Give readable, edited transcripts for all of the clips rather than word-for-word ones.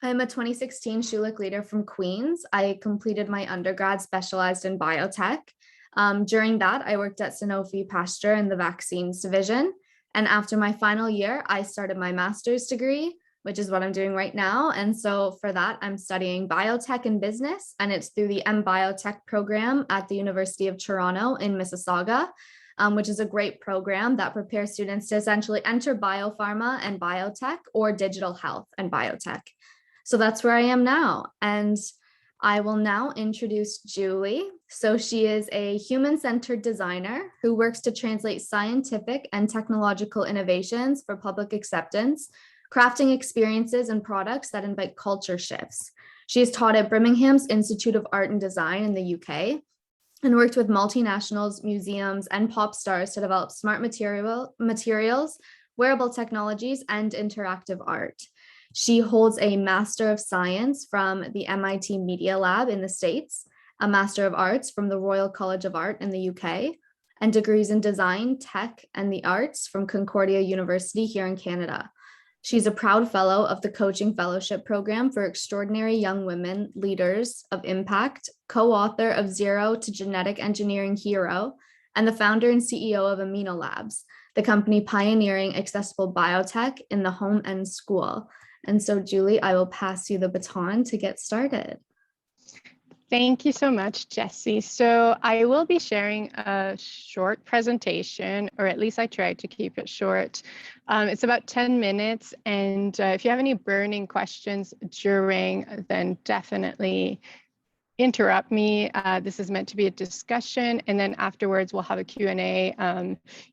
I'm a 2016 Schulich leader from Queens. I completed my undergrad specialized in biotech. During that, I worked at Sanofi Pasteur in the vaccines division. And after my final year, I started my master's degree, which is what I'm doing right now. And so for that, I'm studying biotech and business, and it's through the MBiotech program at the University of Toronto in Mississauga, which is a great program that prepares students to essentially enter biopharma and biotech or digital health and biotech. So that's where I am now. And I will now introduce Julie. So she is a human-centered designer who works to translate scientific and technological innovations for public acceptance, crafting experiences and products that invite culture shifts. She has taught at Birmingham's Institute of Art and Design in the UK and worked with multinationals, museums, and pop stars to develop smart materials, wearable technologies, and interactive art. She holds a Master of Science from the MIT Media Lab in the States, a Master of Arts from the Royal College of Art in the UK, and degrees in Design, Tech, and the Arts from Concordia University here in Canada. She's a proud fellow of the Coaching Fellowship Program for Extraordinary Young Women Leaders of Impact, co-author of Zero to Genetic Engineering Hero, and the founder and CEO of Amino Labs, the company pioneering accessible biotech in the home and school. And so, Julie, I will pass you the baton to get started. Thank you so much, Jessie. So I will be sharing a short presentation, or at least I tried to keep it short. It's about 10 minutes. And if you have any burning questions during, then definitely interrupt me. This is meant to be a discussion, and then afterwards we'll have a Q&A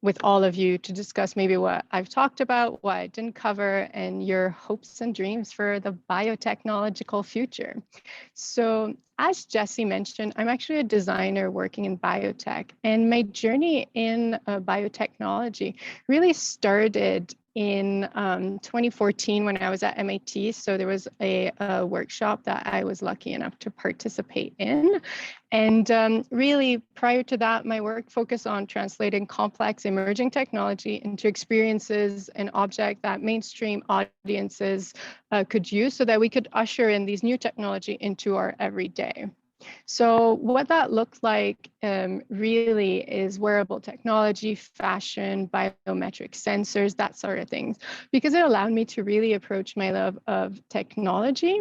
with all of you to discuss maybe what I've talked about, what I didn't cover, and your hopes and dreams for the biotechnological future. So as Jessie mentioned, I'm actually a designer working in biotech, and my journey in biotechnology really started in 2014 when I was at MIT. So there was a workshop that I was lucky enough to participate in. And really prior to that, my work focused on translating complex emerging technology into experiences and objects that mainstream audiences could use so that we could usher in these new technology into our everyday. So what that looked like really is wearable technology, fashion, biometric sensors, that sort of things, because it allowed me to really approach my love of technology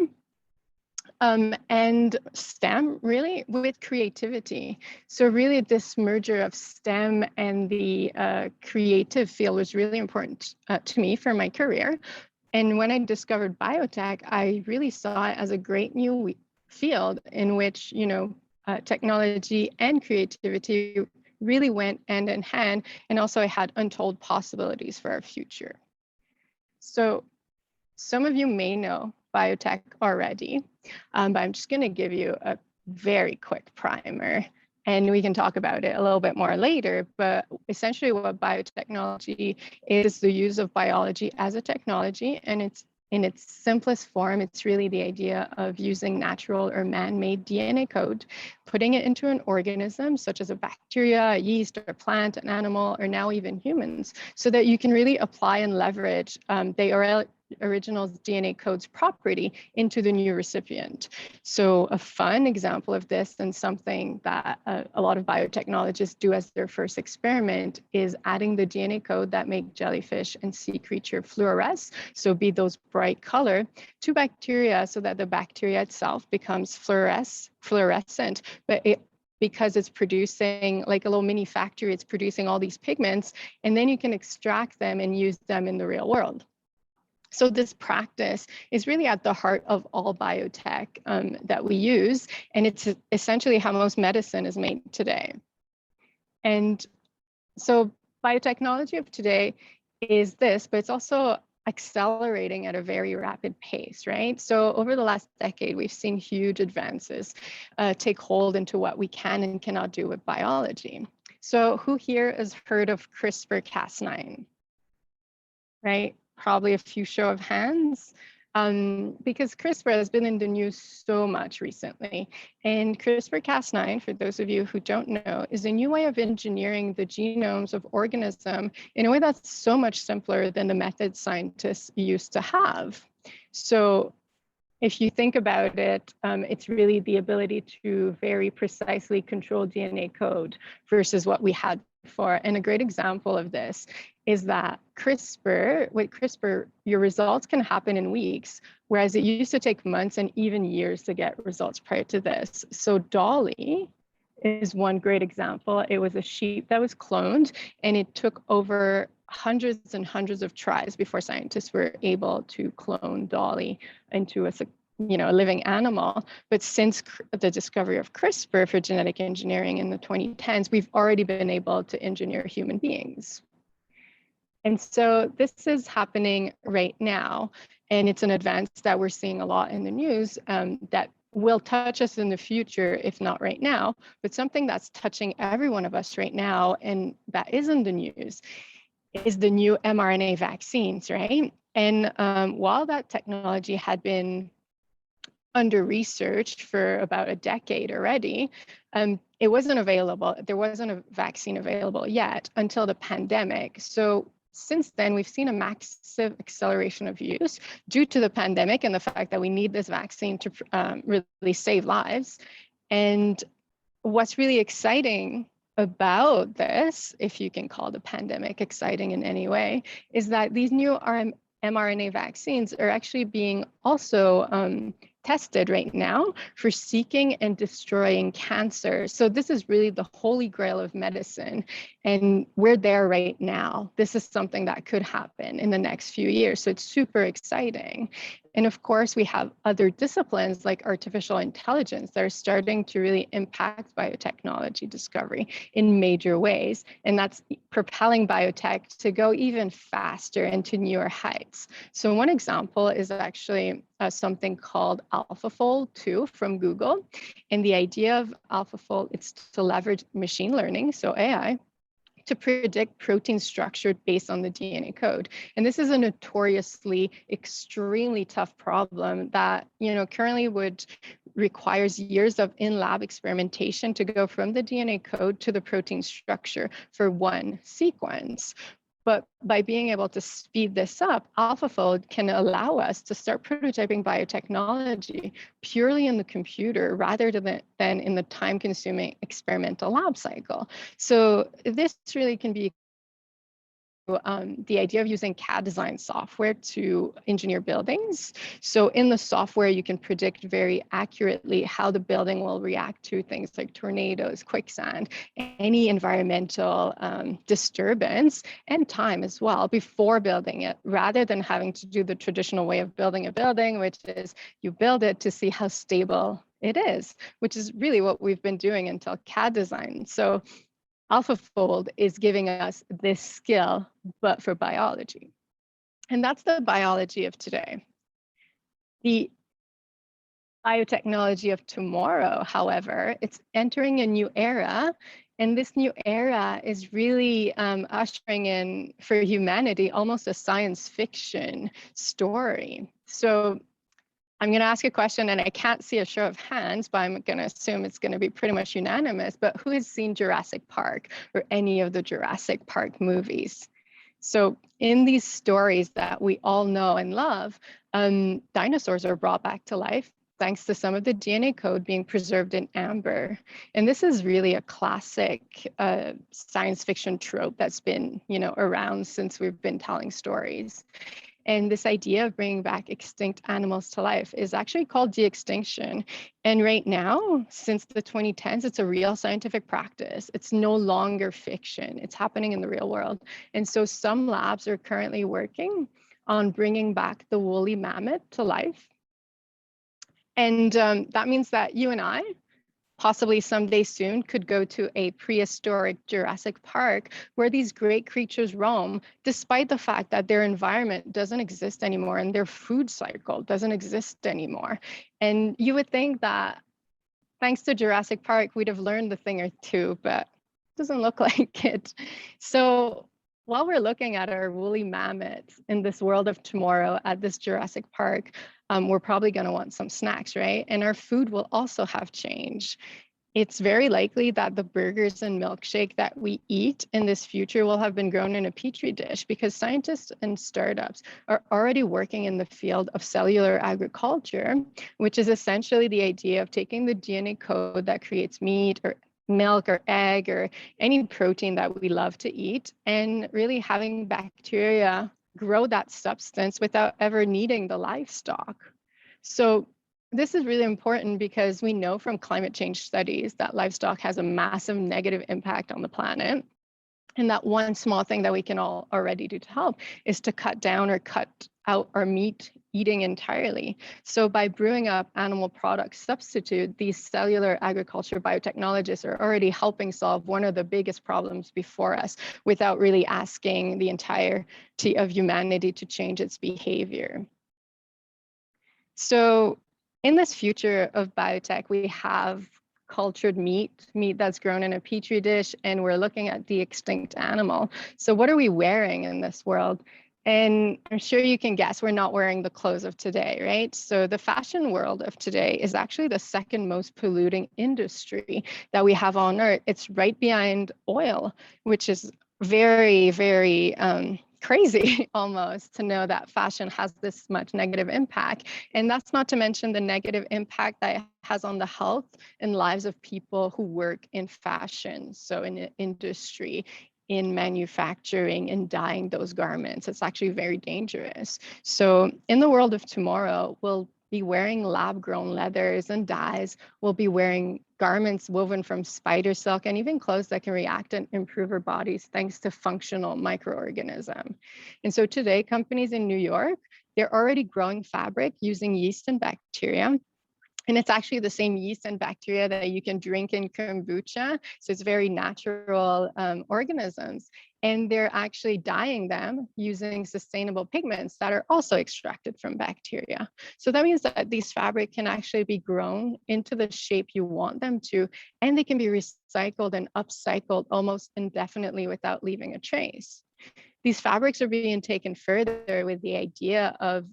and STEM really with creativity. So really this merger of STEM and the creative field was really important to me for my career. And when I discovered biotech, I really saw it as a great new field in which, technology and creativity really went hand in hand, and also it had untold possibilities for our future. So some of you may know biotech already, but I'm just going to give you a very quick primer, and we can talk about it a little bit more later. But essentially what biotechnology is the use of biology as a technology, and it's in its simplest form, it's really the idea of using natural or man-made DNA code, putting it into an organism such as a bacteria, a yeast, or a plant, an animal, or now even humans, so that you can really apply and leverage the original DNA code's property into the new recipient. So a fun example of this, and something that a lot of biotechnologists do as their first experiment, is adding the DNA code that make jellyfish and sea creature fluoresce, so be those bright color, to bacteria so that the bacteria itself becomes fluorescent, but because it's producing like a little mini factory, it's producing all these pigments, and then you can extract them and use them in the real world. So this practice is really at the heart of all biotech that we use, and it's essentially how most medicine is made today. And so biotechnology of today is this, but it's also accelerating at a very rapid pace, right? So over the last decade, we've seen huge advances take hold into what we can and cannot do with biology. So who here has heard of CRISPR-Cas9, right? Probably a few show of hands, because CRISPR has been in the news so much recently. And CRISPR-Cas9, for those of you who don't know, is a new way of engineering the genomes of organisms in a way that's so much simpler than the methods scientists used to have. So if you think about it, it's really the ability to very precisely control DNA code versus what we had before. And a great example of this is that with CRISPR, your results can happen in weeks, whereas it used to take months and even years to get results prior to this. So Dolly is one great example. It was a sheep that was cloned, and it took over hundreds and hundreds of tries before scientists were able to clone Dolly into a living animal. But since the discovery of CRISPR for genetic engineering in the 2010s, we've already been able to engineer human beings. And so this is happening right now, and it's an advance that we're seeing a lot in the news that will touch us in the future, if not right now, but something that's touching every one of us right now, and that is in the news, is the new mRNA vaccines, right? And while that technology had been under research for about a decade already, it wasn't available. There wasn't a vaccine available yet until the pandemic. So since then, we've seen a massive acceleration of use due to the pandemic and the fact that we need this vaccine to really save lives. And what's really exciting about this, if you can call the pandemic exciting in any way, is that these new mRNA vaccines are actually being also tested right now for seeking and destroying cancer. So this is really the holy grail of medicine, and we're there right now. This is something that could happen in the next few years, so it's super exciting. And of course, we have other disciplines like artificial intelligence that are starting to really impact biotechnology discovery in major ways. And that's propelling biotech to go even faster and to newer heights. So one example is actually something called AlphaFold 2 from Google. And the idea of AlphaFold is to leverage machine learning, so AI, to predict protein structure based on the DNA code. And this is a notoriously extremely tough problem that, currently requires years of in-lab experimentation to go from the DNA code to the protein structure for one sequence. But by being able to speed this up, AlphaFold can allow us to start prototyping biotechnology purely in the computer rather than in the time-consuming experimental lab cycle. So this really can be the idea of using CAD design software to engineer buildings. So in the software, you can predict very accurately how the building will react to things like tornadoes, quicksand, any environmental disturbance, and time as well before building it, rather than having to do the traditional way of building a building, which is you build it to see how stable it is, which is really what we've been doing until CAD design. So AlphaFold is giving us this skill, but for biology. And that's the biology of today. The biotechnology of tomorrow, however, it's entering a new era. And this new era is really ushering in for humanity almost a science fiction story. So I'm going to ask a question, and I can't see a show of hands, but I'm going to assume it's going to be pretty much unanimous. But who has seen Jurassic Park or any of the Jurassic Park movies? So in these stories that we all know and love, dinosaurs are brought back to life thanks to some of the DNA code being preserved in amber. And this is really a classic science fiction trope that's been, around since we've been telling stories. And this idea of bringing back extinct animals to life is actually called de-extinction. And right now, since the 2010s, it's a real scientific practice. It's no longer fiction. It's happening in the real world. And so some labs are currently working on bringing back the woolly mammoth to life. And that means that you and I, possibly someday soon, could go to a prehistoric Jurassic Park where these great creatures roam, despite the fact that their environment doesn't exist anymore and their food cycle doesn't exist anymore. And you would think that thanks to Jurassic Park, we'd have learned a thing or two, but it doesn't look like it. So while we're looking at our woolly mammoths in this world of tomorrow at this Jurassic Park, we're probably going to want some snacks, right? And our food will also have changed. it's very likely that the burgers and milkshake that we eat in this future will have been grown in a petri dish, because scientists and startups are already working in the field of cellular agriculture, which is essentially the idea of taking the DNA code that creates meat or milk or egg or any protein that we love to eat, and really having bacteria grow that substance without ever needing the livestock. So this is really important because we know from climate change studies that livestock has a massive negative impact on the planet. And that one small thing that we can all already do to help is to cut down or cut out our meat eating entirely. So by brewing up animal product substitute, these cellular agriculture biotechnologists are already helping solve one of the biggest problems before us without really asking the entirety of humanity to change its behavior. So in this future of biotech, we have cultured meat that's grown in a petri dish, and we're looking at the extinct animal. So what are we wearing in this world? And I'm sure you can guess we're not wearing the clothes of today, right? So the fashion world of today is actually the second most polluting industry that we have on Earth. It's right behind oil, which is very, very crazy almost to know that fashion has this much negative impact. And that's not to mention the negative impact that it has on the health and lives of people who work in fashion. So in the industry, in manufacturing and dyeing those garments, it's actually very dangerous. So in the world of tomorrow, we'll be wearing lab-grown leathers and dyes. We'll be wearing garments woven from spider silk, and even clothes that can react and improve our bodies thanks to functional microorganism. And so today, companies in New York, they're already growing fabric using yeast and bacteria. And it's actually the same yeast and bacteria that you can drink in kombucha. So it's very natural organisms. And they're actually dyeing them using sustainable pigments that are also extracted from bacteria. So that means that these fabric can actually be grown into the shape you want them to, and they can be recycled and upcycled almost indefinitely without leaving a trace. These fabrics are being taken further with the idea of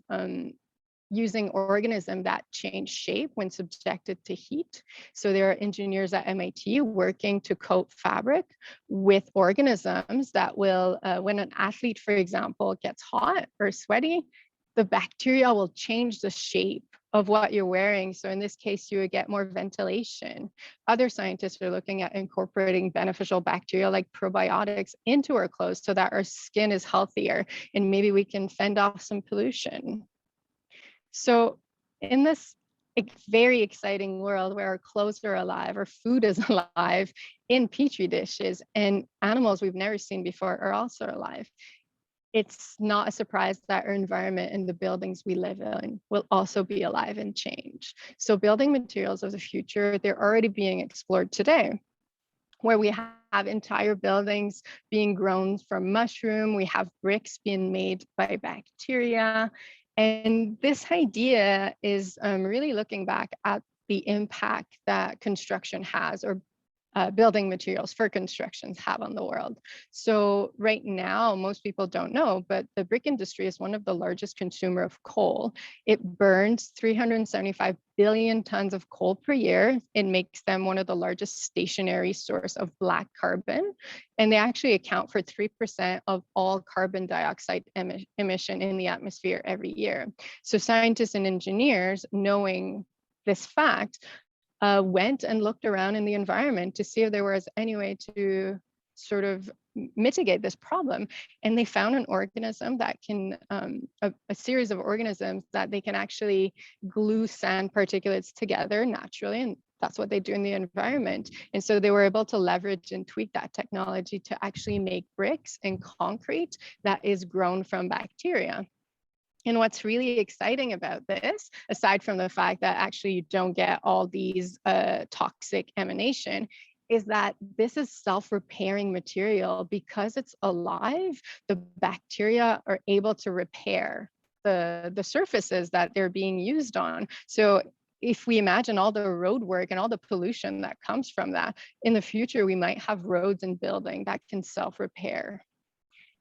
using organisms that change shape when subjected to heat. So there are engineers at MIT working to coat fabric with organisms that will, when an athlete, for example, gets hot or sweaty, the bacteria will change the shape of what you're wearing. So in this case, you would get more ventilation. Other scientists are looking at incorporating beneficial bacteria like probiotics into our clothes so that our skin is healthier, and maybe we can fend off some pollution. So in this very exciting world where our clothes are alive, our food is alive in petri dishes, and animals we've never seen before are also alive, it's not a surprise that our environment and the buildings we live in will also be alive and change. So building materials of the future, they're already being explored today, where we have entire buildings being grown from mushroom, we have bricks being made by bacteria. And this idea is really looking back at the impact that construction has, or building materials for constructions have on the world. So right now, most people don't know, but the brick industry is one of the largest consumer of coal. It burns 375 billion tons of coal per year. It makes them one of the largest stationary source of black carbon. And they actually account for 3% of all carbon dioxide emission in the atmosphere every year. So scientists and engineers, knowing this fact, went and looked around in the environment to see if there was any way to sort of mitigate this problem. And they found an organism that can, a series of organisms that they can actually glue sand particulates together naturally. And that's what they do in the environment. And so they were able to leverage and tweak that technology to actually make bricks and concrete that is grown from bacteria. And what's really exciting about this, aside from the fact that actually you don't get all these toxic emanation, is that this is self-repairing material. Because it's alive, the bacteria are able to repair the surfaces that they're being used on. So if we imagine all the road work and all the pollution that comes from that, in the future, we might have roads and buildings that can self-repair.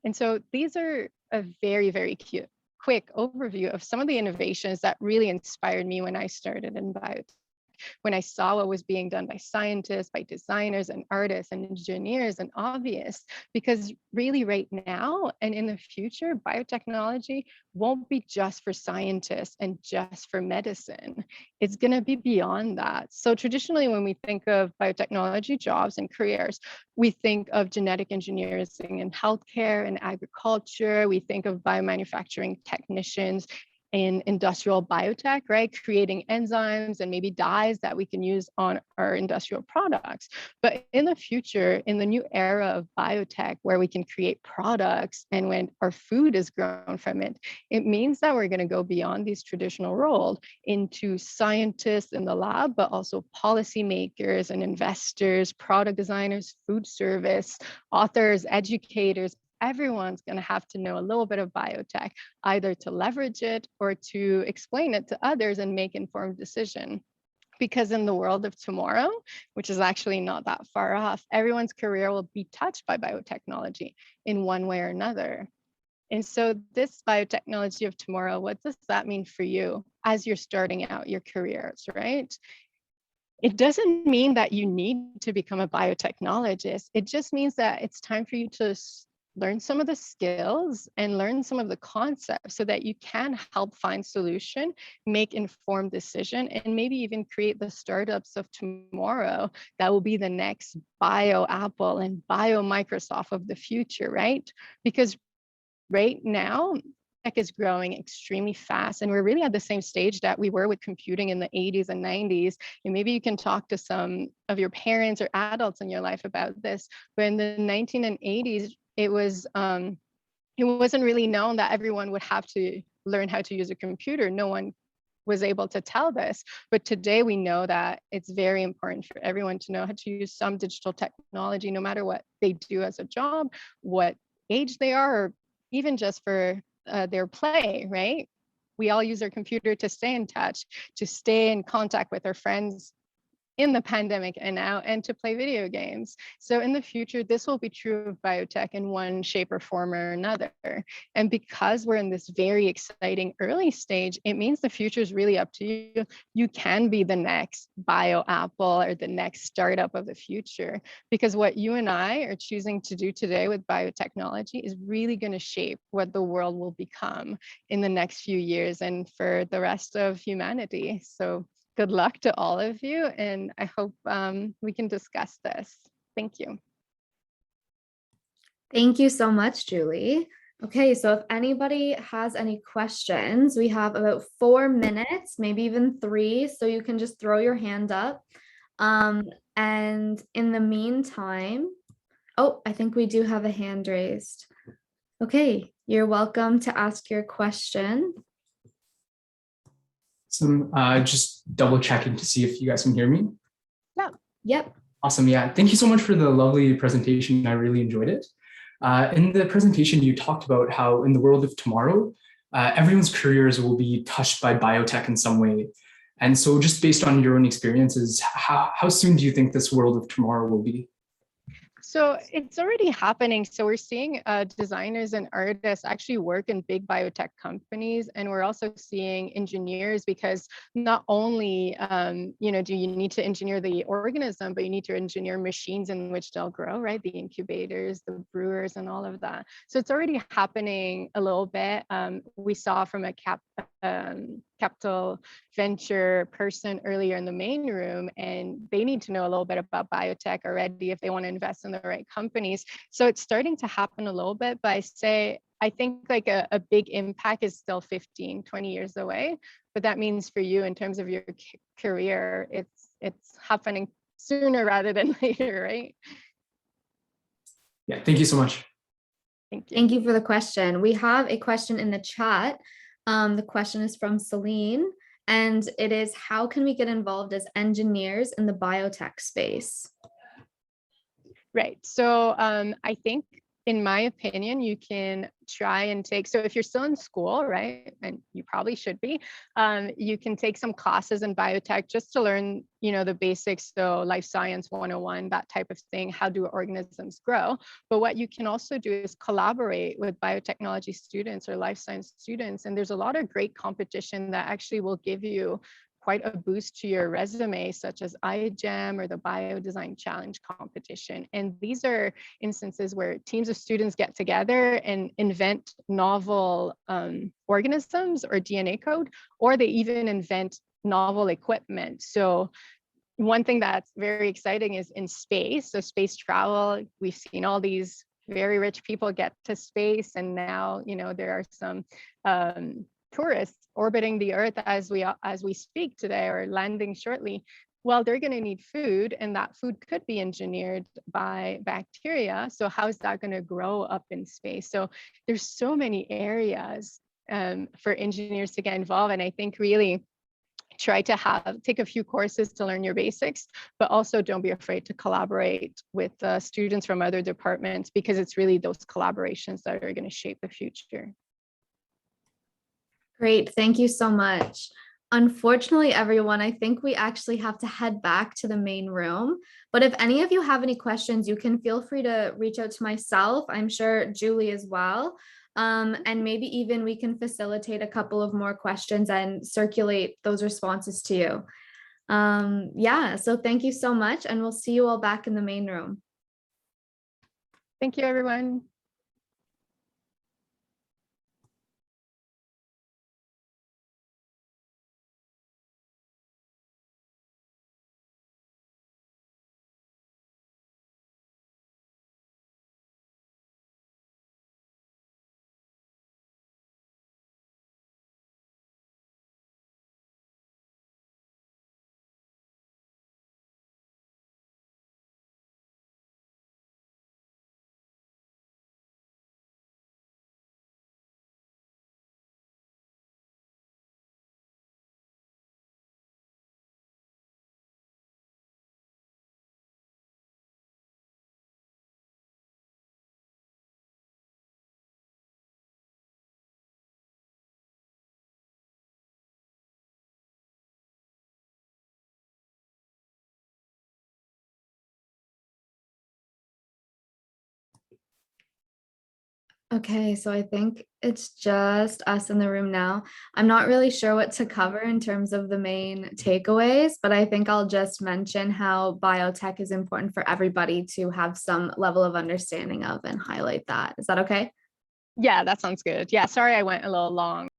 And so these are a very, very quick overview of some of the innovations that really inspired me when I started in biotech. when I saw what was being done by scientists, by designers and artists and engineers and obvious, because really right now and in the future, biotechnology won't be just for scientists and just for medicine. It's going to be beyond that. So traditionally, when we think of biotechnology jobs and careers, we think of genetic engineering in healthcare and agriculture. We think of biomanufacturing technicians in industrial biotech, right? Creating enzymes and maybe dyes that we can use on our industrial products. But in the future, in the new era of biotech, where we can create products and when our food is grown from it, it means that we're going to go beyond these traditional roles into scientists in the lab, but also policymakers and investors, product designers, food service, authors, educators. Everyone's going to have to know a little bit of biotech, either to leverage it or to explain it to others and make informed decision. Because in the world of tomorrow, which is actually not that far off, everyone's career will be touched by biotechnology in one way or another. And so this biotechnology of tomorrow, what does that mean for you as you're starting out your careers, right? It doesn't mean that you need to become a biotechnologist. It just means that it's time for you to learn some of the skills and learn some of the concepts so that you can help find solution, make informed decision, and maybe even create the startups of tomorrow that will be the next bio Apple and bio Microsoft of the future, right? Because right now, tech is growing extremely fast, and we're really at the same stage that we were with computing in the 80s and 90s. And maybe you can talk to some of your parents or adults in your life about this. But in the 1980s, it wasn't really known that everyone would have to learn how to use a computer. No one was able to tell this. But today we know that it's very important for everyone to know how to use some digital technology, no matter what they do as a job, what age they are, or even just for their play, right? We all use our computer to stay in touch, to stay in contact with our friends in the pandemic and now, and to play video games. So in the future, this will be true of biotech in one shape or form or another. And because we're in this very exciting early stage, it means the future is really up to you. You can be the next bio Apple or the next startup of the future, because what you and I are choosing to do today with biotechnology is really going to shape what the world will become in the next few years and for the rest of humanity. So good luck to all of you, and I hope we can discuss this. Thank you. Thank you so much, Julie. Okay, so if anybody has any questions, we have about 4 minutes, maybe even 3, so you can just throw your hand up. And in the meantime, oh, I think we do have a hand raised. Okay, you're welcome to ask your question. Just double checking to see if you guys can hear me. Yeah. Yep. Awesome. Yeah. Thank you so much for the lovely presentation. I really enjoyed it. In the presentation, you talked about how in the world of tomorrow, everyone's careers will be touched by biotech in some way. And so just based on your own experiences, how soon do you think this world of tomorrow will be? So it's already happening. So we're seeing designers and artists actually work in big biotech companies, and we're also seeing engineers, because not only do you need to engineer the organism, but you need to engineer machines in which they'll grow, right? The incubators, the brewers, and all of that. So it's already happening a little bit. We saw from a capital venture person earlier in the main room, and they need to know a little bit about biotech already if they want to invest in the right companies. So it's starting to happen a little bit, but I think like a big impact is still 15, 20 years away. But that means for you in terms of your career, it's happening sooner rather than later, right? Yeah, thank you so much. Thank you. Thank you for the question. We have a question in the chat. The question is from Celine, and it is, how can we get involved as engineers in the biotech space? Right. So I think, in my opinion, you can try and take, so if you're still in school, right, and you probably should be, you can take some classes in biotech just to learn, the basics. So life science 101, that type of thing. How do organisms grow? But what you can also do is collaborate with biotechnology students or life science students. And there's a lot of great competition that actually will give you quite a boost to your resume, such as iGEM or the Biodesign Challenge competition. And these are instances where teams of students get together and invent novel organisms or DNA code, or they even invent novel equipment. So one thing that's very exciting is in space. So space travel, we've seen all these very rich people get to space, and now, you know, there are some tourists orbiting the Earth as we speak today, or landing shortly. Well, they're going to need food, and that food could be engineered by bacteria. So how is that going to grow up in space? So there's so many areas for engineers to get involved, and I think really try to take a few courses to learn your basics, but also don't be afraid to collaborate with students from other departments, because it's really those collaborations that are going to shape the future. Great, thank you so much. Unfortunately, everyone, I think we actually have to head back to the main room. But if any of you have any questions, you can feel free to reach out to myself. I'm sure Julie as well. And maybe even we can facilitate a couple of more questions and circulate those responses to you. Yeah, so thank you so much, and we'll see you all back in the main room. Thank you, everyone. Okay, so I think it's just us in the room now. I'm not really sure what to cover in terms of the main takeaways, but I think I'll just mention how biotech is important for everybody to have some level of understanding of and highlight that. Is that okay? Yeah, that sounds good. Yeah, sorry I went a little long.